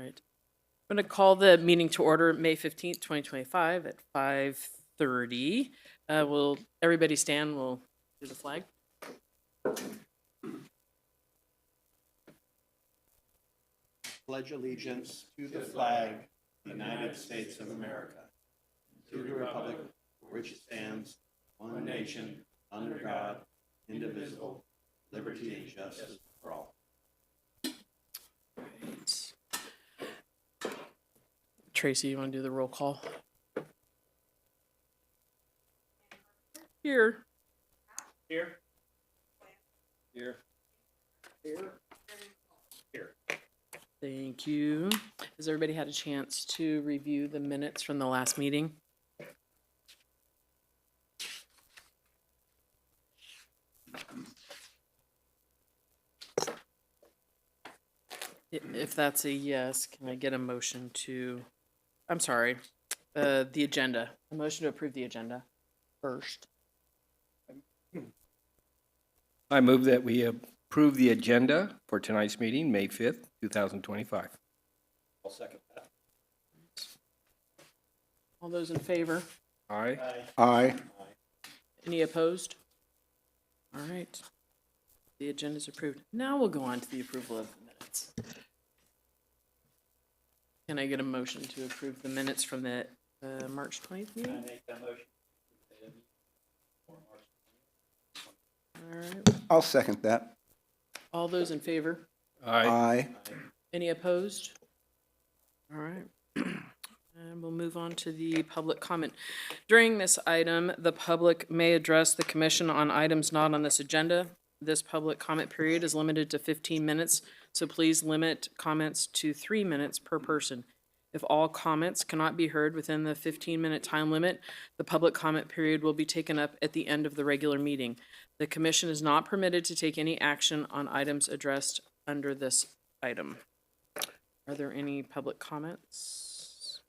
right. I'm going to call the meeting to order May 15th, 2025 at 5:30. Will everybody stand? We'll do the flag. Pledge allegiance to the flag of the United States of America, to the republic for which it stands, one nation, under God, indivisible, liberty and justice for all. Right. Tracy, you want to do the roll call? Here. Here. Here. Here. Here. Thank you. Has everybody had a chance to review the minutes from the last meeting? If that's a yes, can I get a motion to, I'm sorry, the agenda, a motion to approve the agenda first? I move that we approve the agenda for tonight's meeting, May 5th, 2025. I'll second that. All those in favor? Aye. Aye. Any opposed? All right. The agenda is approved. Now we'll go on to the approval of the minutes. Can I get a motion to approve the minutes from the March 20th meeting? I make that motion. All right. I'll second that. All those in favor? Aye. Any opposed? All right. And we'll move on to the public comment. During this item, the public may address the commission on items not on this agenda. This public comment period is limited to 15 minutes, so please limit comments to 3 minutes per person. If all comments cannot be heard within the 15-minute time limit, the public comment period will be taken up at the end of the regular meeting. The commission is not permitted to take any action on items addressed under this item. Are there any public comments?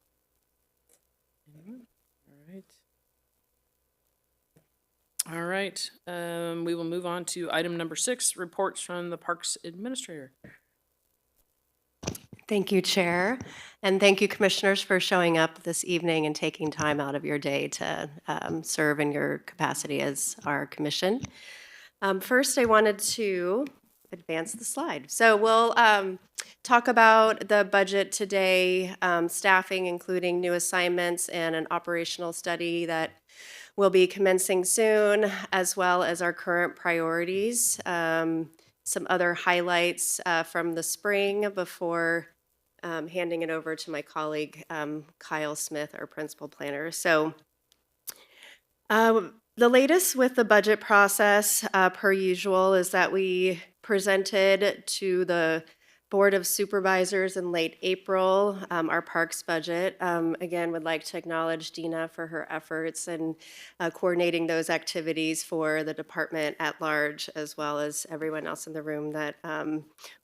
Anyone? All right. We will move on to item number 6, reports from the Parks Administrator. Thank you, Chair, and thank you, Commissioners, for showing up this evening and taking time out of your day to serve in your capacity as our commission. First, I wanted to advance the slide. So we'll talk about the budget today, staffing, including new assignments and an operational study that will be commencing soon, as well as our current priorities. Some other highlights from the spring before handing it over to my colleague, Kyle Smith, our principal planner. So the latest with the budget process, per usual, is that we presented to the Board of Supervisors in late April our parks budget. Again, would like to acknowledge Dina for her efforts in coordinating those activities for the department at large, as well as everyone else in the room that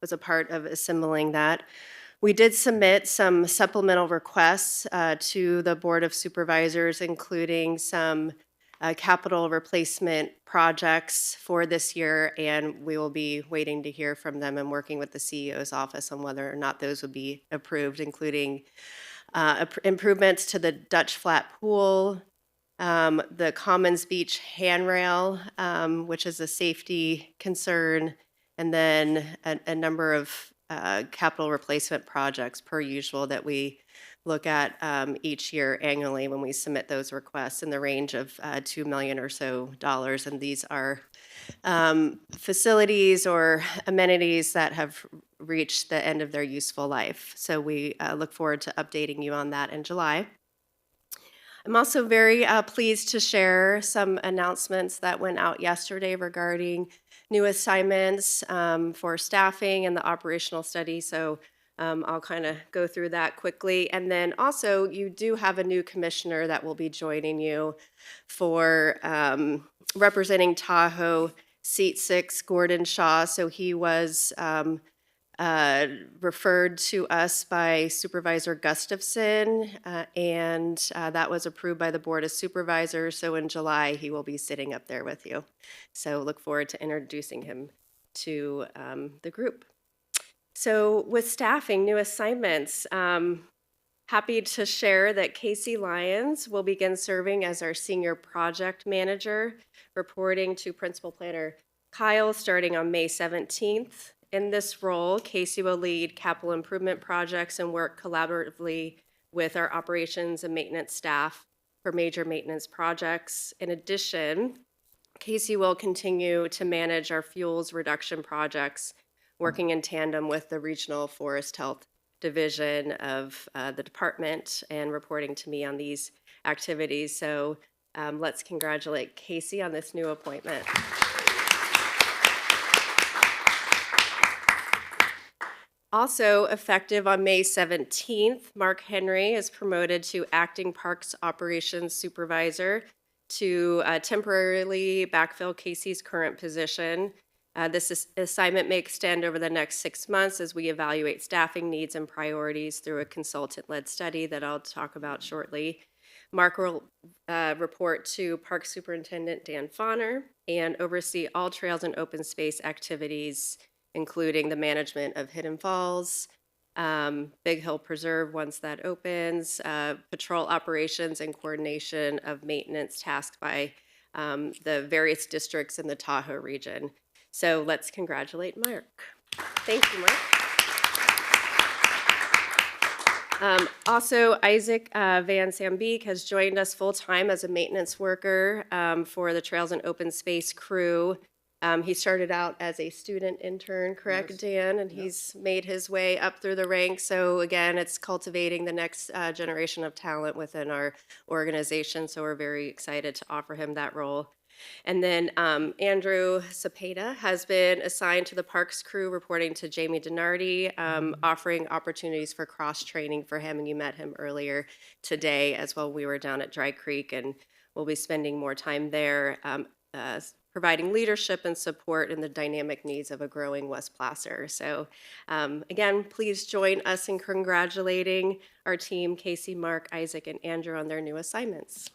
was a part of assembling that. We did submit some supplemental requests to the Board of Supervisors, including some capital replacement projects for this year, and we will be waiting to hear from them and working with the CEO's office on whether or not those would be approved, including improvements to the Dutch Flat Pool, the Commons Beach handrail, which is a safety concern, and then a number of capital replacement projects per usual that we look at each year annually when we submit those requests in the range of $2 million or so. And these are facilities or amenities that have reached the end of their useful life. So we look forward to updating you on that in July. I'm also very pleased to share some announcements that went out yesterday regarding new assignments for staffing and the operational study. So I'll kind of go through that quickly. And then also, you do have a new commissioner that will be joining you for representing Tahoe, Seat 6, Gordon Shaw. So he was referred to us by Supervisor Gustafson, and that was approved by the Board of Supervisors. So in July, he will be sitting up there with you. So look forward to introducing him to the group. So with staffing, new assignments, happy to share that Casey Lyons will begin serving as our senior project manager, reporting to principal planner Kyle starting on May 17th. In this role, Casey will lead capital improvement projects and work collaboratively with our operations and maintenance staff for major maintenance projects. In addition, Casey will continue to manage our fuels reduction projects, working in tandem with the Regional Forest Health Division of the department and reporting to me on these activities. So let's congratulate Casey on this new appointment. Also effective on May 17th, Mark Henry is promoted to Acting Parks Operations Supervisor to temporarily backfill Casey's current position. This assignment may extend over the next 6 months as we evaluate staffing needs and priorities through a consultant-led study that I'll talk about shortly. Mark will report to Park Superintendent Dan Fauner and oversee all trails and open space activities, including the management of Hidden Falls, Big Hill Preserve once that opens, patrol operations and coordination of maintenance tasks by the various districts in the Tahoe region. So let's congratulate Mark. Thank you, Mark. Also, Isaac Van Sambeek has joined us full-time as a maintenance worker for the Trails and Open Space crew. He started out as a student intern, correct, Yes. Dan? And he's made his way up through the ranks. So again, it's cultivating the next generation of talent within our organization. So we're very excited to offer him that role. And then Andrew Cepeda has been assigned to the Parks crew, reporting to Jamie Denardi, offering opportunities for cross-training for him. And you met him earlier today as well. We were down at Dry Creek, and we'll be spending more time there, providing leadership and support in the dynamic needs of a growing West Placer. So again, please join us in congratulating our team, Casey, Mark, Isaac, and Andrew on their new assignments.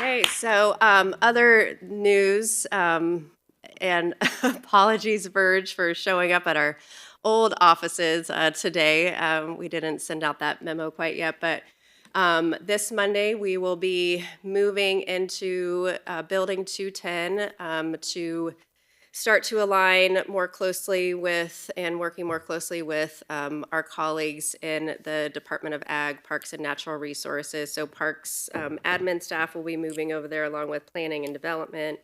Okay, so other news, and apologies, Verge, for showing up at our old offices today. We didn't send out that memo quite yet, but this Monday we will be moving into Building 210 to start to align more closely with and working more closely with our colleagues in the Department of Ag, Parks and Natural Resources. So Parks admin staff will be moving over there along with Planning and Development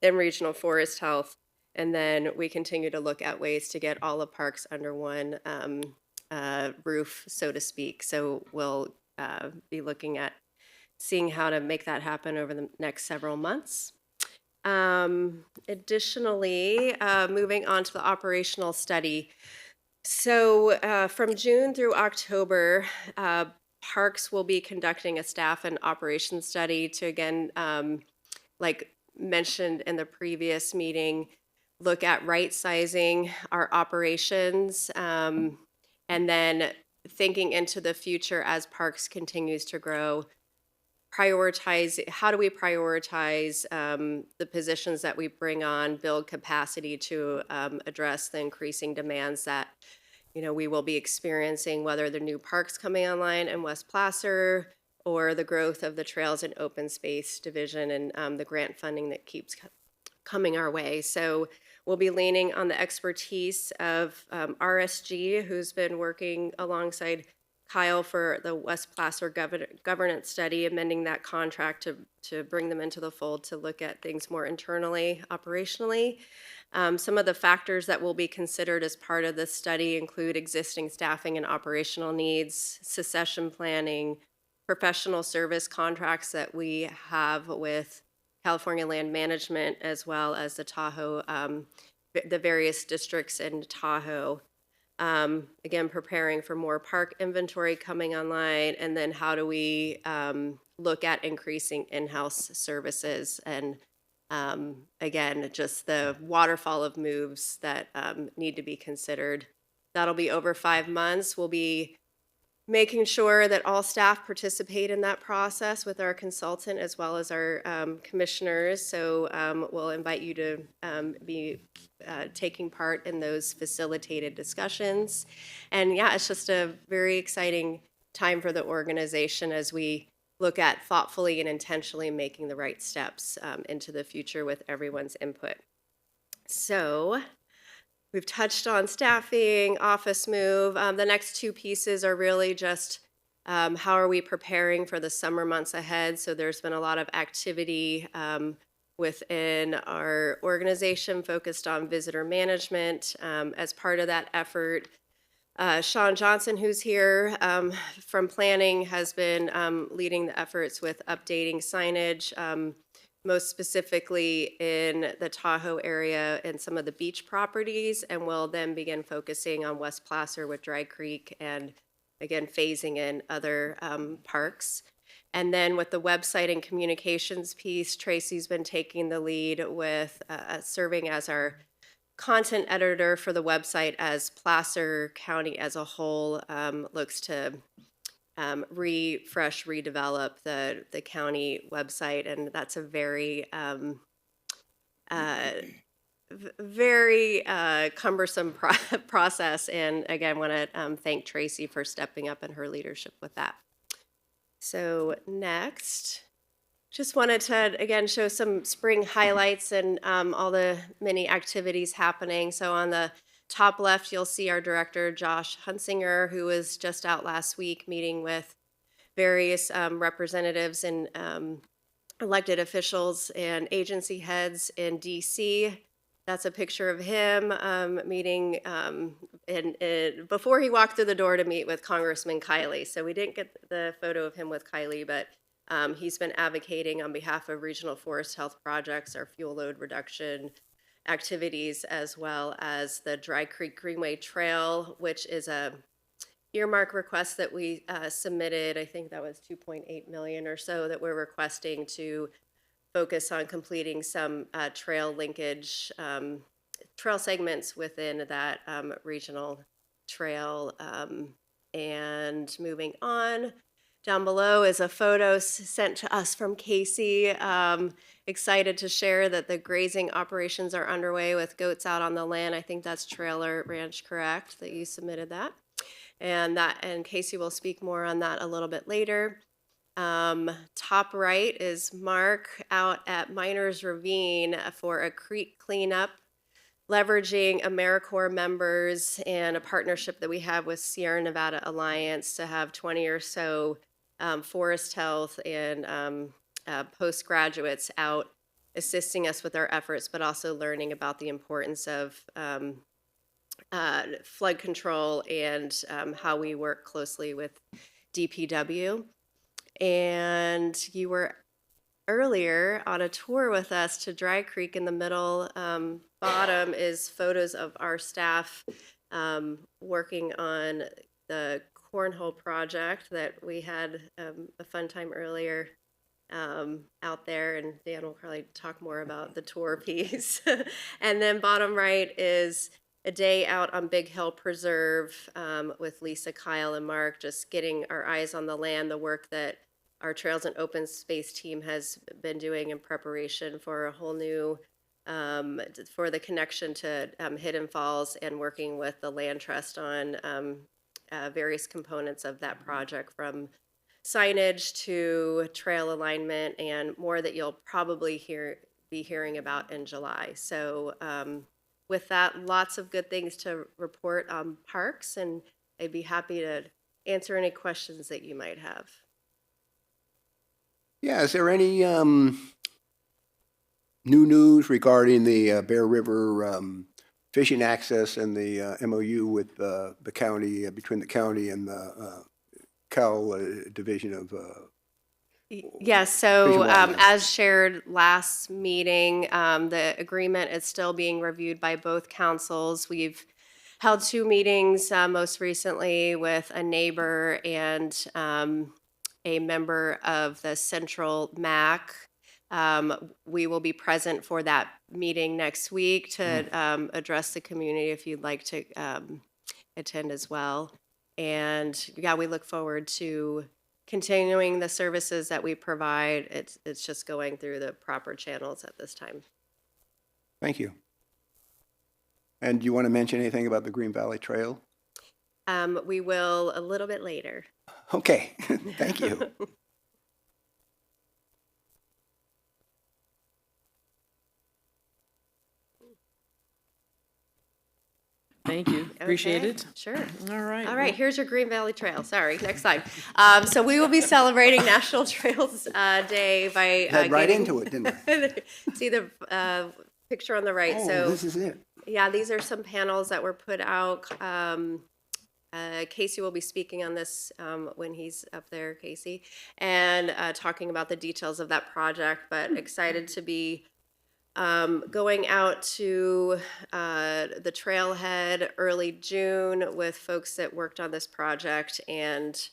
and Regional Forest Health. And then we continue to look at ways to get all of Parks under one roof, so to speak. So we'll be looking at seeing how to make that happen over the next several months. Additionally, moving on to the operational study. So from June through October, Parks will be conducting a staff and operations study to, again, like mentioned in the previous meeting, look at right-sizing our operations, and then thinking into the future as Parks continues to grow. How do we prioritize the positions that we bring on, build capacity to address the increasing demands that we will be experiencing, whether the new parks coming online in West Placer or the growth of the Trails and Open Space Division and the grant funding that keeps coming our way. So we'll be leaning on the expertise of RSG, who's been working alongside Kyle for the West Placer governance study, amending that contract to bring them into the fold to look at things more internally, operationally. Some of the factors that will be considered as part of this study include existing staffing and operational needs, succession planning, professional service contracts that we have with California Land Management, as well as the Tahoe, the various districts in Tahoe. Again, preparing for more park inventory coming online, and then how do we look at increasing in-house services, and again, just the waterfall of moves that need to be considered. That'll be over 5 months. We'll be making sure that all staff participate in that process with our consultant as well as our commissioners. So we'll invite you to be taking part in those facilitated discussions. And yeah, it's just a very exciting time for the organization as we look at thoughtfully and intentionally making the right steps into the future with everyone's input. So we've touched on staffing, office move. The next two pieces are really just how are we preparing for the summer months ahead. So there's been a lot of activity within our organization focused on visitor management. As part of that effort, Sean Johnson, who's here from planning, has been leading the efforts with updating signage, most specifically in the Tahoe area and some of the beach properties, and will then begin focusing on West Placer with Dry Creek and, again, phasing in other parks. And then with the website and communications piece, Tracy's been taking the lead with serving as our content editor for the website as Placer County as a whole looks to refresh, redevelop the county website, and that's a very very cumbersome process. And again, want to thank Tracy for stepping up in her leadership with that. So next, just wanted to again show some spring highlights and all the many activities happening. So on the top left, you'll see our director, Josh Hunsinger, who was just out last week meeting with various representatives and elected officials and agency heads in DC. That's a picture of him meeting before he walked through the door to meet with Congressman Kiley. So we didn't get the photo of him with Kiley, but he's been advocating on behalf of regional forest health projects, our fuel load reduction activities, as well as the Dry Creek Greenway Trail, which is a earmark request that we submitted. I think that was 2.8 million or so that we're requesting to focus on completing some trail linkage, trail segments within that regional trail. And moving on, down below is a photo sent to us from Casey. Excited to share that the grazing operations are underway with goats out on the land. I think that's Trailer Ranch, correct, that you submitted that? And Casey will speak more on that a little bit later. Top right is Mark out at Miners Ravine for a creek cleanup, leveraging AmeriCorps members and a partnership that we have with Sierra Nevada Alliance to have 20 or so forest health and postgraduates out assisting us with our efforts, but also learning about the importance of flood control and how we work closely with DPW. And you were earlier on a tour with us to Dry Creek. In the middle bottom is photos of our staff working on the cornhole project that we had a fun time earlier out there, and Dan will probably talk more about the tour piece. And then bottom right is a day out on Big Hill Preserve with Lisa, Kyle, and Mark, just getting our eyes on the land, the work that our Trails and Open Space team has been doing in preparation for a whole new, for the connection to Hidden Falls, and working with the Land Trust on various components of that project, from signage to trail alignment and more that you'll probably be hearing about in July. So with that, lots of good things to report on parks, and I'd be happy to answer any questions that you might have. Yeah, is there any new news regarding the Bear River fishing access and the MOU with the county, between the county and the Cal Division of Yes, so Fish and Wildlife? as shared last meeting, the agreement is still being reviewed by both councils. We've held two meetings, most recently with a neighbor and a member of the Central MAC. We will be present for that meeting next week to address the community if you'd like to attend as well. And yeah, we look forward to continuing the services that we provide. It's just going through the proper channels at this time. Thank you. And do you want to mention anything about the Green Valley Trail? We will a little bit later. Okay, thank you. Thank you. Appreciate Okay, it. Sure. All right. All right, here's your Green Valley Trail. Sorry, next slide. So we will be celebrating National Trails Day by Head right getting- into it, didn't I? See the picture on the right. Oh, So this is it. yeah, these are some panels that were put out. Casey will be speaking on this when he's up there, Casey, and talking about the details of that project. But excited to be going out to the trailhead early June with folks that worked on this project and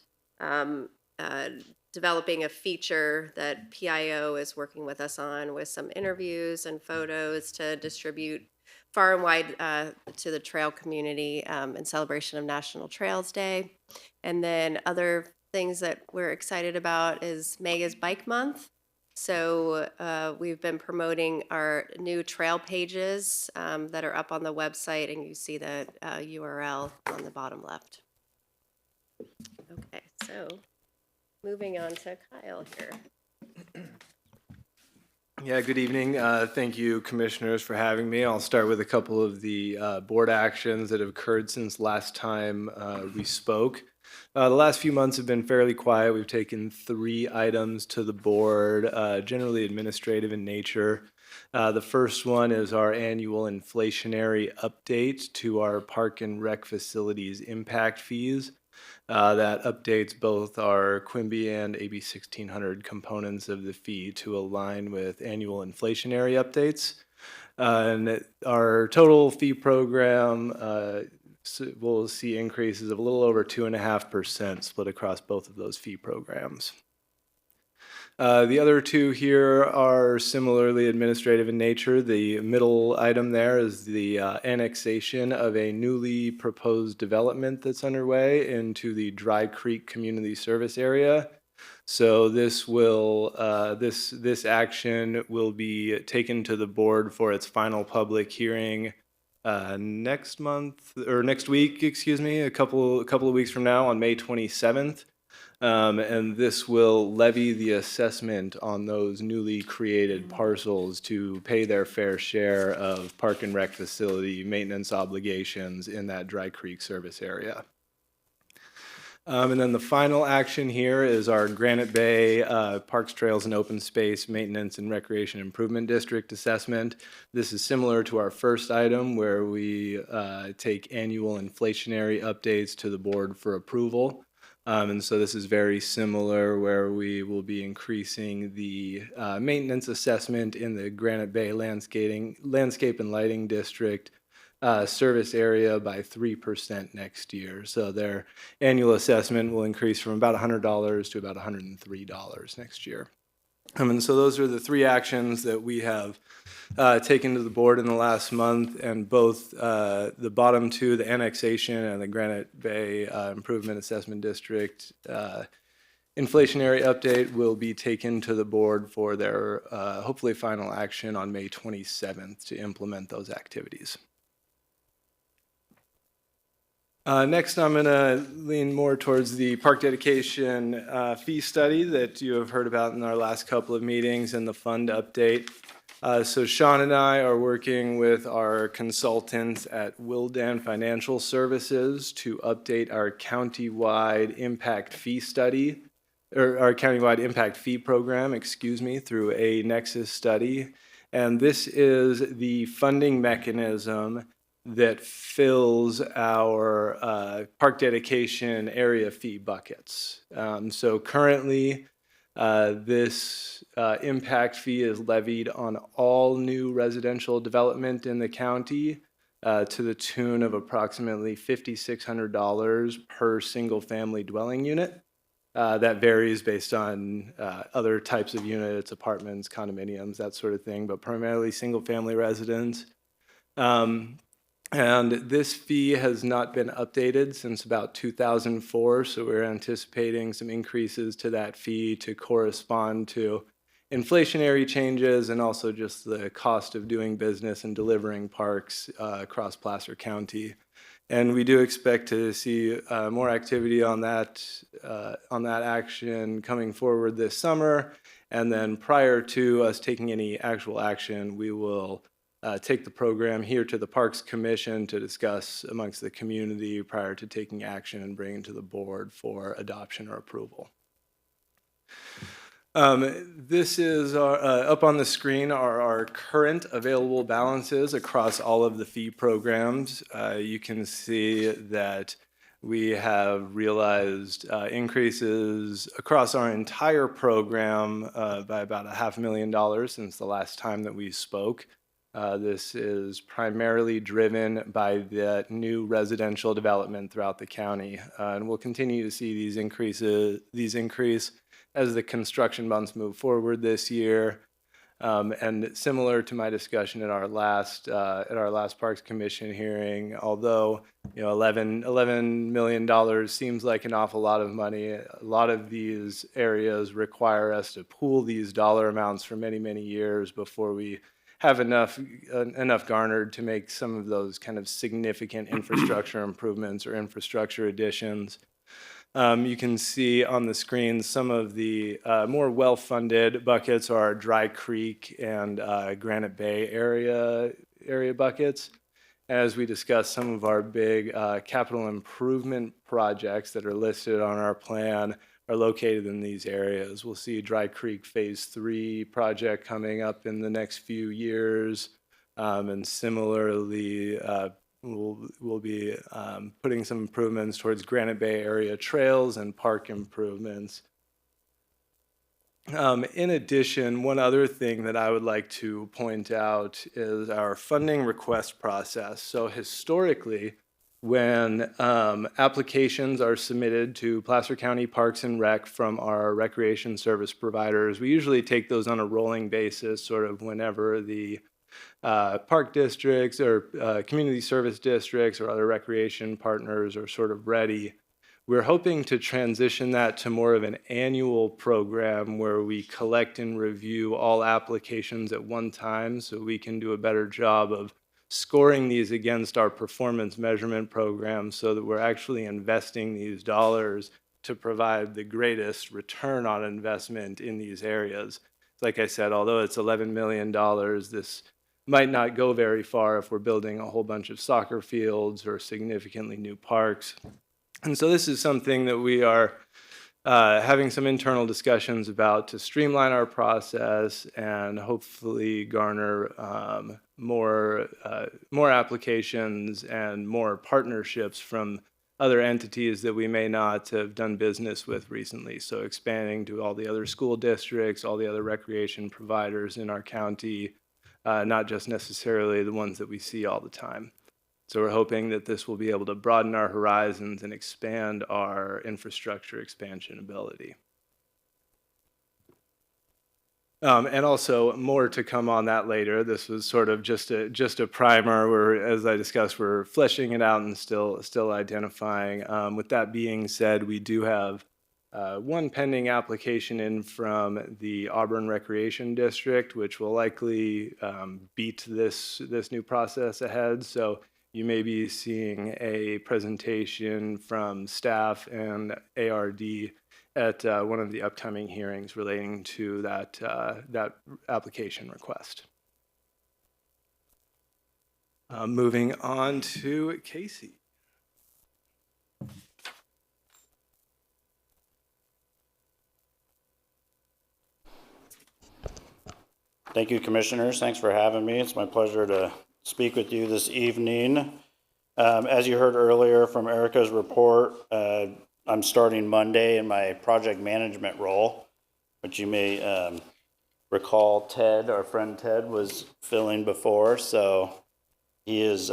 developing a feature that PIO is working with us on with some interviews and photos to distribute far and wide to the trail community in celebration of National Trails Day. And then other things that we're excited about is May is Bike Month. So we've been promoting our new trail pages that are up on the website, and you see the URL on the bottom left. Okay, so moving on to Kyle here. Yeah, good evening. Thank you, commissioners, for having me. I'll start with a couple of the board actions that have occurred since last time we spoke. The last few months have been fairly quiet. We've taken 3 items to the board, generally administrative in nature. The first one is our annual inflationary update to our park and rec facilities impact fees. That updates both our Quimby and AB 1600 components of the fee to align with annual inflationary updates. And our total fee program will see increases of a little over 2.5% split across both of those fee programs. The other 2 here are similarly administrative in nature. The middle item there is the annexation of a newly proposed development that's underway into the Dry Creek Community Service Area. So this will this action will be taken to the board for its final public hearing next week, excuse me, a couple of weeks from now on May 27th. And this will levy the assessment on those newly created parcels to pay their fair share of park and rec facility maintenance obligations in that Dry Creek service area. And then the final action here is our Granite Bay Parks, Trails, and Open Space Maintenance and Recreation Improvement District assessment. This is similar to our first item where we take annual inflationary updates to the board for approval. And so this is very similar where we will be increasing the maintenance assessment in the Granite Bay Landscape and Lighting District service area by 3% next year. So their annual assessment will increase from about $100 to about $103 next year. And so those are the 3 actions that we have taken to the board in the last month, and both the bottom 2, the annexation and the Granite Bay Improvement Assessment District inflationary update, will be taken to the board for their hopefully final action on May 27th to implement those activities. Next, I'm going to lean more towards the park dedication fee study that you have heard about in our last couple of meetings and the fund update. So Sean and I are working with our consultants at Wildan Financial Services to update our countywide impact fee study, or our countywide impact fee program, excuse me, through a Nexus study. And this is the funding mechanism that fills our park dedication area fee buckets. So currently, this impact fee is levied on all new residential development in the county to the tune of approximately $5,600 per single-family dwelling unit. That varies based on other types of units, apartments, condominiums, that sort of thing, but primarily single-family residents. And this fee has not been updated since about 2004, so we're anticipating some increases to that fee to correspond to inflationary changes and also just the cost of doing business and delivering parks across Placer County. And we do expect to see more activity on that action coming forward this summer. And then prior to us taking any actual action, we will take the program here to the Parks Commission to discuss amongst the community prior to taking action and bringing to the board for adoption or approval. This is up on the screen are our current available balances across all of the fee programs. You can see that we have realized increases across our entire program by about $500,000 since the last time that we spoke. This is primarily driven by the new residential development throughout the county, and we'll continue to see these increase as the construction months move forward this year. And similar to my discussion at our last Parks Commission hearing, although $11 million seems like an awful lot of money, a lot of these areas require us to pool these dollar amounts for many, many years before we have enough garnered to make some of those kind of significant infrastructure improvements or infrastructure additions. You can see on the screen some of the more well-funded buckets are Dry Creek and Granite Bay area buckets. As we discussed, some of our big capital improvement projects that are listed on our plan are located in these areas. We'll see Dry Creek Phase 3 project coming up in the next few years, and similarly, we'll be putting some improvements towards Granite Bay area trails and park improvements. In addition, one other thing that I would like to point out is our funding request process. So historically, when applications are submitted to Placer County Parks and Rec from our recreation service providers, we usually take those on a rolling basis, sort of whenever the park districts or community service districts or other recreation partners are sort of ready. We're hoping to transition that to more of an annual program where we collect and review all applications at one time so we can do a better job of scoring these against our performance measurement program so that we're actually investing these dollars to provide the greatest return on investment in these areas. Like I said, although it's $11 million, this might not go very far if we're building a whole bunch of soccer fields or significantly new parks. And so this is something that we are having some internal discussions about to streamline our process and hopefully garner more applications and more partnerships from other entities that we may not have done business with recently. So expanding to all the other school districts, all the other recreation providers in our county, not just necessarily the ones that we see all the time. So we're hoping that this will be able to broaden our horizons and expand our infrastructure expansion ability. And also more to come on that later. This was sort of just a primer where, as I discussed, we're fleshing it out and still identifying. With that being said, we do have one pending application in from the Auburn Recreation District, which will likely beat this new process ahead. So you may be seeing a presentation from staff and ARD at one of the upcoming hearings relating to that application request. Moving on to Casey. Thank you, Commissioners. Thanks for having me. It's my pleasure to speak with you this evening. As you heard earlier from Erica's report, I'm starting Monday in my project management role, which you may recall Ted, our friend Ted, was filling before. So he is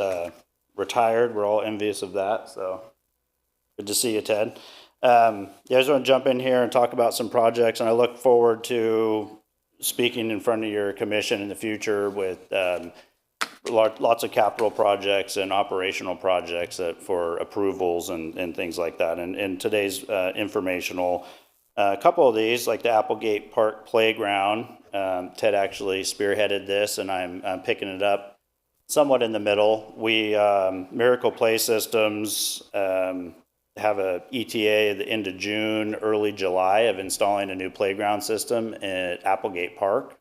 retired. We're all envious of that. So good to see you, Ted. Yeah, I just want to jump in here and talk about some projects, and I look forward to speaking in front of your commission in the future with lots of capital projects and operational projects for approvals and things like that. And today's informational, a couple of these, like the Applegate Park Playground, Ted actually spearheaded this, and I'm picking it up somewhat in the middle. We, Miracle Play Systems, have a ETA at the end of June, early July of installing a new playground system at Applegate Park.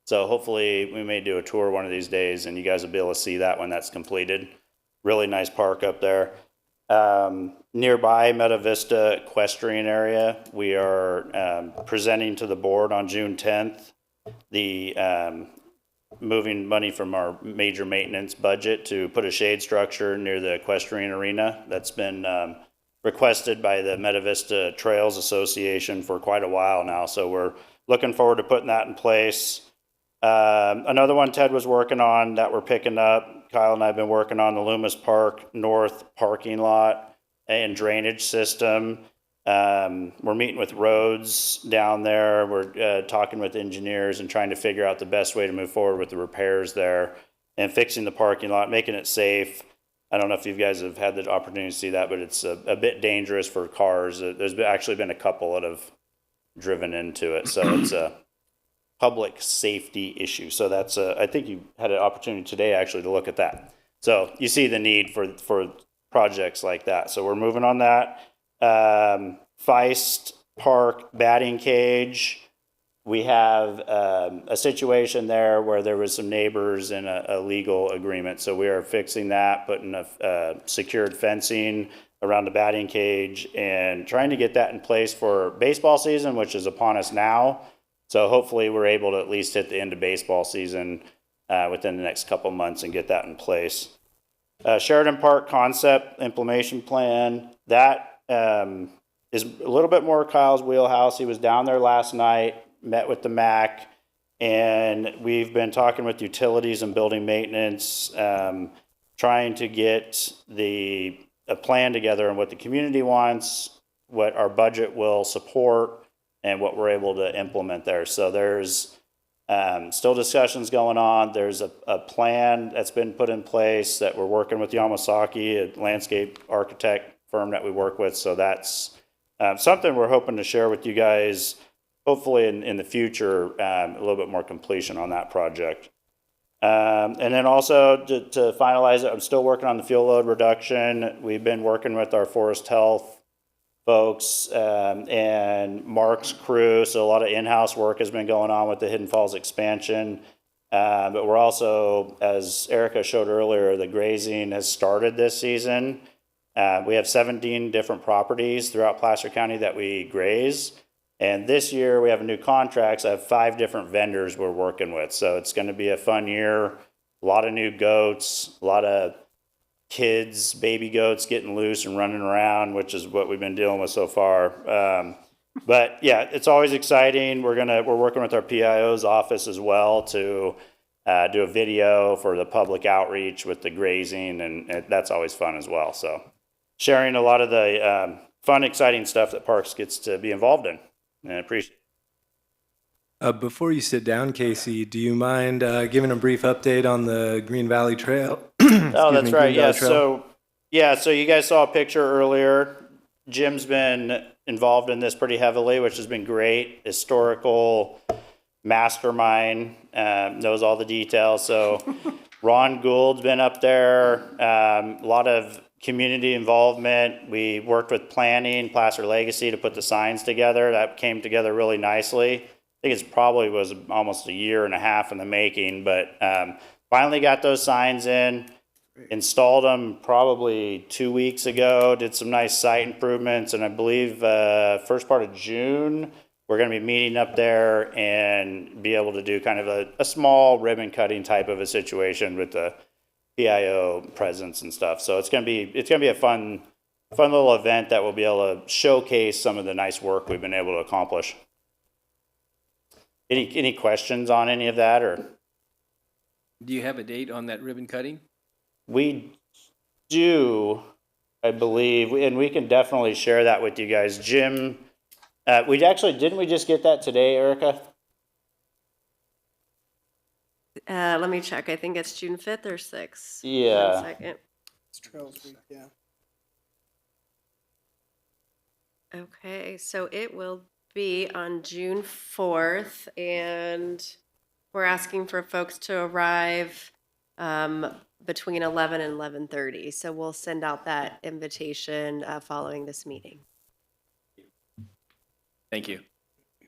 So hopefully we may do a tour one of these days and you guys will be able to see that when that's completed. Really nice park up there. Nearby Meta Vista Equestrian area, we are presenting to the board on June 10th the moving money from our major maintenance budget to put a shade structure near the equestrian arena. That's been requested by the Meta Vista Trails Association for quite a while now. So we're looking forward to putting that in place. Another one Ted was working on that we're picking up, Kyle and I have been working on the Loomis Park North parking lot and drainage system. We're meeting with roads down there. We're talking with engineers and trying to figure out the best way to move forward with the repairs there and fixing the parking lot, making it safe. I don't know if you guys have had the opportunity to see that, but it's a bit dangerous for cars. There's actually been a couple that have driven into it. So it's a public safety issue. So that's, I think you had an opportunity today actually to look at that. So you see the need for projects like that. So we're moving on that. Feist Park batting cage. We have a situation there where there was some neighbors in a legal agreement. So we are fixing that, putting a secured fencing around the batting cage and trying to get that in place for baseball season, which is upon us now. So hopefully we're able to at least hit the end of baseball season within the next couple months and get that in place. Sheridan Park concept implementation plan, that is a little bit more Kyle's wheelhouse. He was down there last night, met with the MAC, and we've been talking with utilities and building maintenance, trying to get a plan together on what the community wants, what our budget will support, and what we're able to implement there. So there's still discussions going on. There's a plan that's been put in place that we're working with Yamasaki, a landscape architect firm that we work with. So that's something we're hoping to share with you guys, hopefully in the future, a little bit more completion on that project. And then also to finalize it, I'm still working on the fuel load reduction. We've been working with our Forest Health folks and Mark's crew. So a lot of in-house work has been going on with the Hidden Falls expansion. But we're also, as Erica showed earlier, the grazing has started this season. We have 17 different properties throughout Placer County that we graze. And this year we have new contracts. I have 5 different vendors we're working with. So it's going to be a fun year. A lot of new goats, a lot of kids, baby goats getting loose and running around, which is what we've been dealing with so far. But yeah, it's always exciting. We're working with our PIO's office as well to do a video for the public outreach with the grazing, and that's always fun as well. So sharing a lot of the fun, exciting stuff that Parks gets to be involved in, and I appreciate it. Before you sit down, Casey, do you mind giving a brief update on the Green Valley Trail? Oh, that's right. Yeah. So you guys saw a picture earlier. Jim's been involved in this pretty heavily, which has been great. Historical mastermind, knows all the details. So Ron Gould's been up there. A lot of community involvement. We worked with planning, Placer Legacy, to put the signs together. That came together really nicely. I think it probably was almost a year and a half in the making, but finally got those signs in, installed them probably 2 weeks ago, did some nice site improvements, and I believe first part of June, we're going to be meeting up there and be able to do kind of a small ribbon cutting type of a situation with the PIO presence and stuff. So it's going to be a fun little event that we'll be able to showcase some of the nice work we've been able to accomplish. Any questions on any of that, or? Do you have a date on that ribbon cutting? We do, I believe, and we can definitely share that with you guys. Jim, didn't we just get that today, Erica? Let me check. I think it's June 5th or 6th. Yeah. 1 second. It's Trails Week, yeah. Okay, so it will be on June 4th, and we're asking for folks to arrive between 11 and 11:30. So we'll send out that invitation following this meeting. Thank you.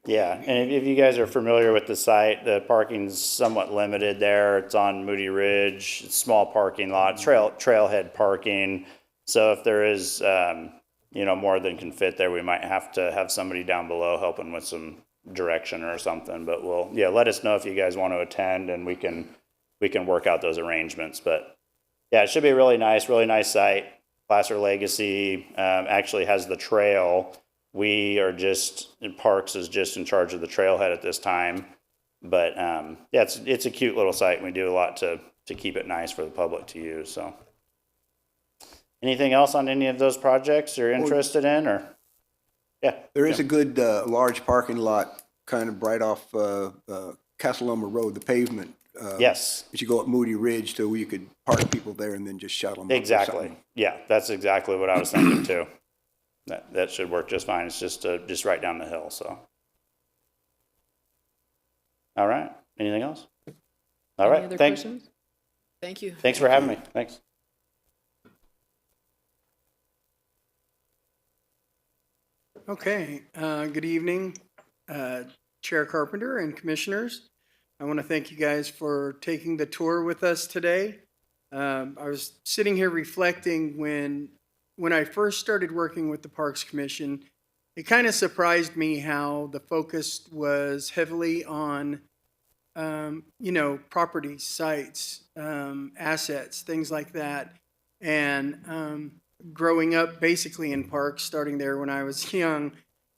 Yeah, and if you guys are familiar with the site, the parking's somewhat limited there. It's on Moody Ridge, it's small parking lot, trailhead parking. So if there is, more than can fit there, we might have to have somebody down below helping with some direction or something. But let us know if you guys want to attend, and we can work out those arrangements. But yeah, it should be a really nice site. Placer Legacy actually has the trail. We are Parks is just in charge of the trailhead at this time. But it's a cute little site, and we do a lot to keep it nice for the public to use. So, anything else on any of those projects you're interested in, or? Yeah. There is a good large parking lot kind of right off Casaloma Road, the pavement. Yes. As you go up Moody Ridge, so you could park people there and then just shuttle them up or Exactly. something. Yeah, that's exactly what I was thinking too. That should work just fine. It's just right down the hill, so. All right. Anything else? All Any right. other Thanks. questions? Thank you. Thanks for having me. Thanks. Okay, good evening, Chair Carpenter and Commissioners. I want to thank you guys for taking the tour with us today. I was sitting here reflecting when I first started working with the Parks Commission, it kind of surprised me how the focus was heavily on, properties, sites, assets, things like that. And growing up basically in parks, starting there when I was young,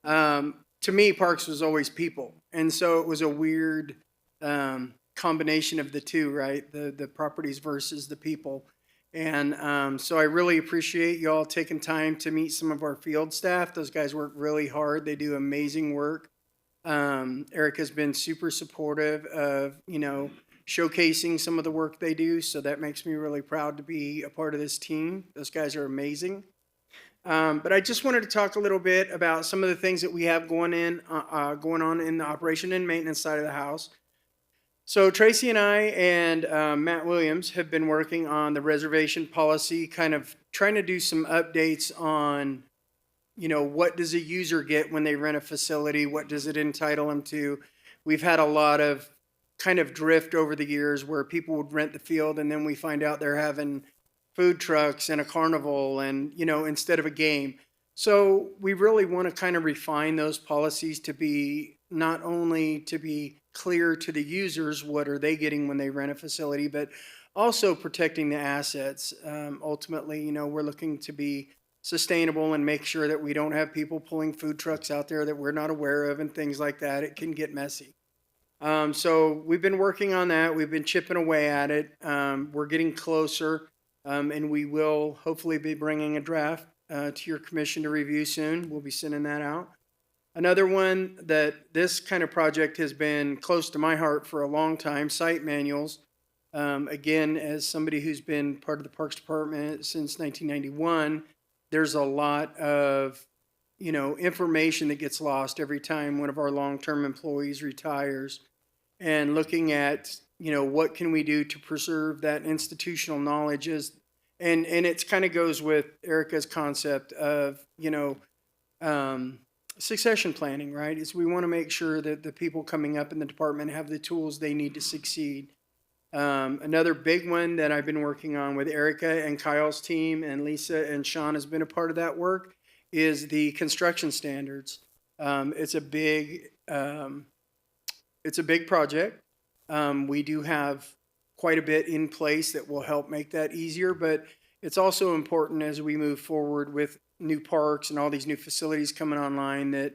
to me, parks was always people. And so it was a weird combination of the two, right? The properties versus the people. And so I really appreciate y'all taking time to meet some of our field staff. Those guys work really hard. They do amazing work. Erica's been super supportive of, showcasing some of the work they do. So that makes me really proud to be a part of this team. Those guys are amazing. But I just wanted to talk a little bit about some of the things that we have going on in the operation and maintenance side of the house. So Tracy and I and Matt Williams have been working on the reservation policy, kind of trying to do some updates on, what does a user get when they rent a facility? What does it entitle them to? We've had a lot of kind of drift over the years where people would rent the field and then we find out they're having food trucks and a carnival and, instead of a game. So we really want to kind of refine those policies to be not only to be clear to the users, what are they getting when they rent a facility, but also protecting the assets. Ultimately, we're looking to be sustainable and make sure that we don't have people pulling food trucks out there that we're not aware of and things like that. It can get messy. So we've been working on that. We've been chipping away at it. We're getting closer, and we will hopefully be bringing a draft to your commission to review soon. We'll be sending that out. Another one that this kind of project has been close to my heart for a long time, site manuals. Again, as somebody who's been part of the Parks Department since 1991, there's a lot of, information that gets lost every time one of our long-term employees retires. And looking at, what can we do to preserve that institutional knowledge is, and it kind of goes with Erica's concept of, succession planning, right? Is we want to make sure that the people coming up in the department have the tools they need to succeed. Another big one that I've been working on with Erica and Kyle's team, and Lisa and Sean has been a part of that work, is the construction standards. It's a big project. We do have quite a bit in place that will help make that easier, but it's also important as we move forward with new parks and all these new facilities coming online that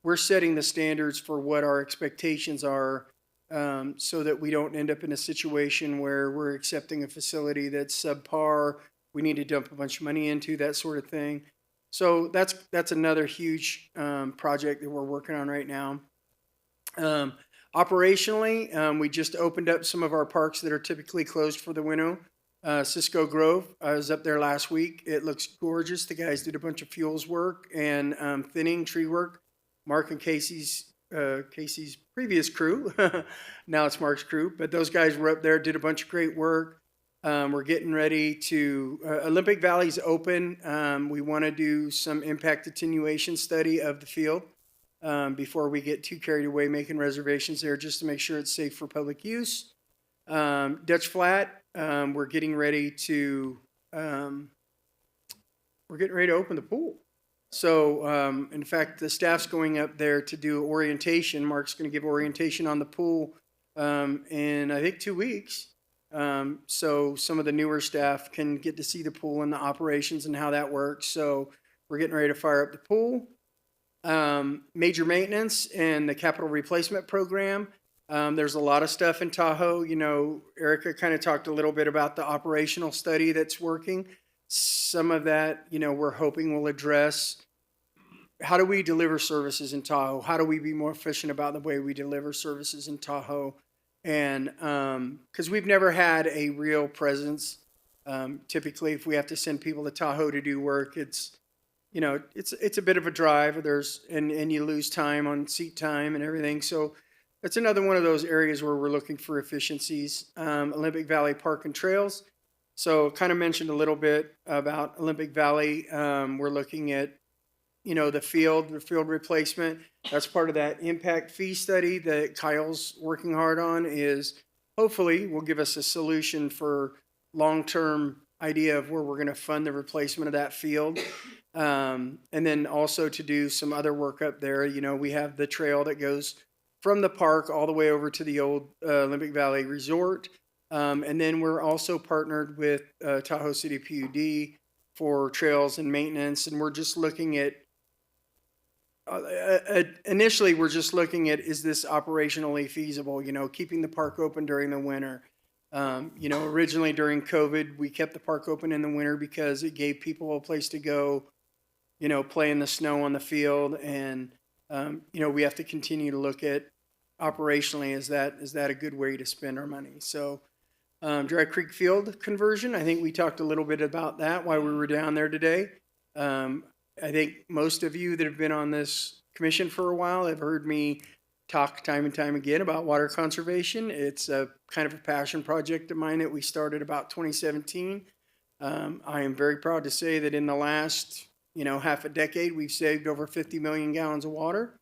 we're setting the standards for what our expectations are, so that we don't end up in a situation where we're accepting a facility that's subpar, we need to dump a bunch of money into, that sort of thing. So that's another huge project that we're working on right now. Operationally, we just opened up some of our parks that are typically closed for the winter. Cisco Grove, I was up there last week. It looks gorgeous. The guys did a bunch of fuels work and thinning, tree work. Mark and Casey's previous crew. Now it's Mark's crew, but those guys were up there, did a bunch of great work. We're getting ready to, Olympic Valley's open. We want to do some impact attenuation study of the field before we get too carried away making reservations there, just to make sure it's safe for public use. Dutch Flat, we're getting ready to open the pool. So, in fact, the staff's going up there to do orientation. Mark's going to give orientation on the pool in, I think, 2 weeks. So some of the newer staff can get to see the pool and the operations and how that works. So we're getting ready to fire up the pool. Major maintenance and the capital replacement program. There's a lot of stuff in Tahoe. You know, Erica kind of talked a little bit about the operational study that's working. Some of that, you know, we're hoping will address how do we deliver services in Tahoe? How do we be more efficient about the way we deliver services in Tahoe? And because we've never had a real presence. Typically, if we have to send people to Tahoe to do work, it's, you know, it's a bit of a drive. And you lose time on seat time and everything. So it's another one of those areas where we're looking for efficiencies. Olympic Valley Park and Trails. So kind of mentioned a little bit about Olympic Valley. We're looking at, you know, the field replacement. That's part of that impact fee study that Kyle's working hard on, is hopefully will give us a solution for long-term idea of where we're going to fund the replacement of that field. And then also to do some other work up there. You know, we have the trail that goes from the park all the way over to the old Olympic Valley Resort. And then we're also partnered with Tahoe City PUD for trails and maintenance. And we're just looking at, initially we're just looking at, is this operationally feasible? You know, keeping the park open during the winter. You know, originally during COVID, we kept the park open in the winter because it gave people a place to go, you know, play in the snow on the field. And, you know, we have to continue to look at operationally, is that a good way to spend our money? So, Dry Creek Field conversion, I think we talked a little bit about that while we were down there today. I think most of you that have been on this commission for a while have heard me talk time and time again about water conservation. It's a kind of a passion project of mine that we started about 2017. I am very proud to say that in the last, you know, half a decade, we've saved over 50 million gallons of water.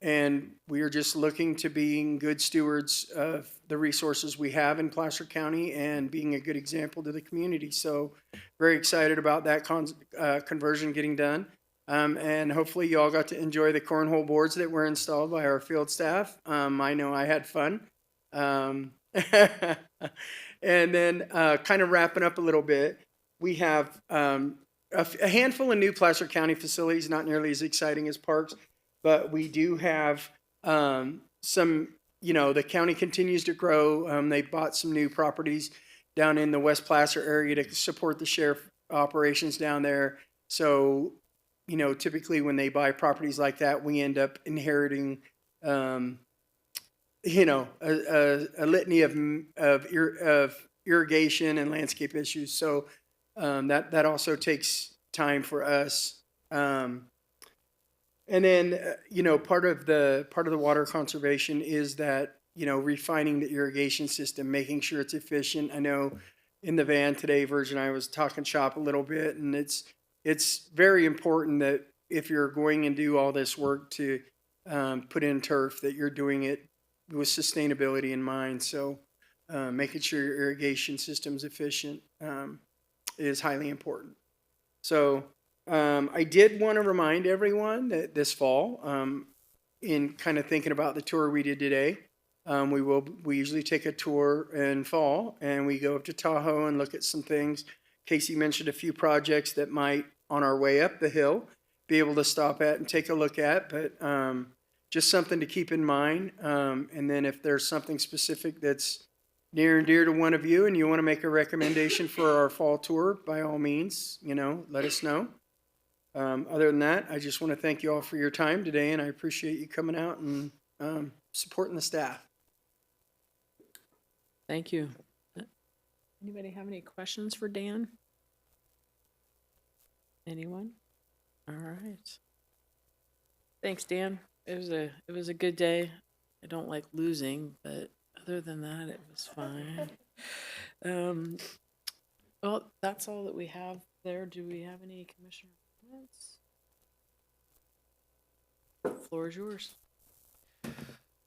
And we are just looking to being good stewards of the resources we have in Placer County and being a good example to the community. So very excited about that conversion getting done. And hopefully you all got to enjoy the cornhole boards that were installed by our field staff. I know I had fun. And then kind of wrapping up a little bit, we have a handful of new Placer County facilities, not nearly as exciting as parks. But we do have some, you know, the county continues to grow. They bought some new properties down in the West Placer area to support the sheriff operations down there. So, you know, typically when they buy properties like that, we end up inheriting, you know, a litany of irrigation and landscape issues. So that also takes time for us. And then, you know, part of the water conservation is that, you know, refining the irrigation system, making sure it's efficient. I know in the van today, Virgin, I was talking shop a little bit, and it's very important that if you're going and do all this work to put in turf, that you're doing it with sustainability in mind. So making sure your irrigation system's efficient is highly important. So I did want to remind everyone that this fall, in kind of thinking about the tour we did today, we usually take a tour in fall and we go up to Tahoe and look at some things. Casey mentioned a few projects that might, on our way up the hill, be able to stop at and take a look at, but just something to keep in mind. And then if there's something specific that's near and dear to one of you and you want to make a recommendation for our fall tour, by all means, you know, let us know. Other than that, I just want to thank you all for your time today, and I appreciate you coming out and supporting the staff. Thank you. Anybody have any questions for Dan? Anyone? All right. Thanks, Dan. It was a good day. I don't like losing, but other than that, it was fine. Well, that's all that we have there. Do we have any commissioner comments? Floor is yours.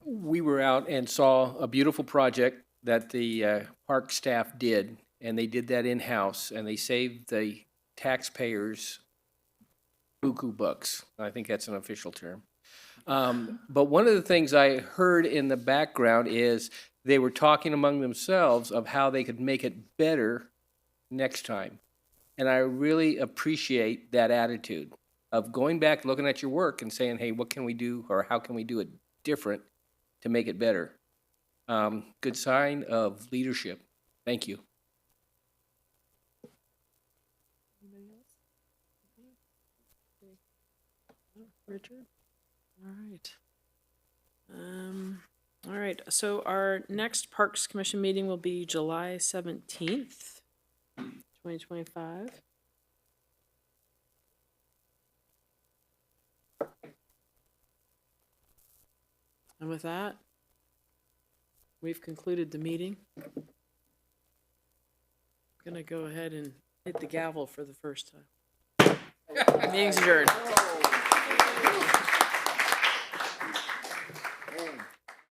We were out and saw a beautiful project that the park staff did, and they did that in-house, and they saved the taxpayers buku bucks. I think that's an official term. But one of the things I heard in the background is they were talking among themselves of how they could make it better next time. And I really appreciate that attitude of going back, looking at your work and saying, hey, what can we do, or how can we do it different to make it better? Good sign of leadership. Thank you. Anybody else? Richard? All right. All right, so our next Parks Commission meeting will be July 17th, 2025. And with that, we've concluded the meeting. I'm gonna go ahead and hit the gavel for the first time. Meeting's adjourned.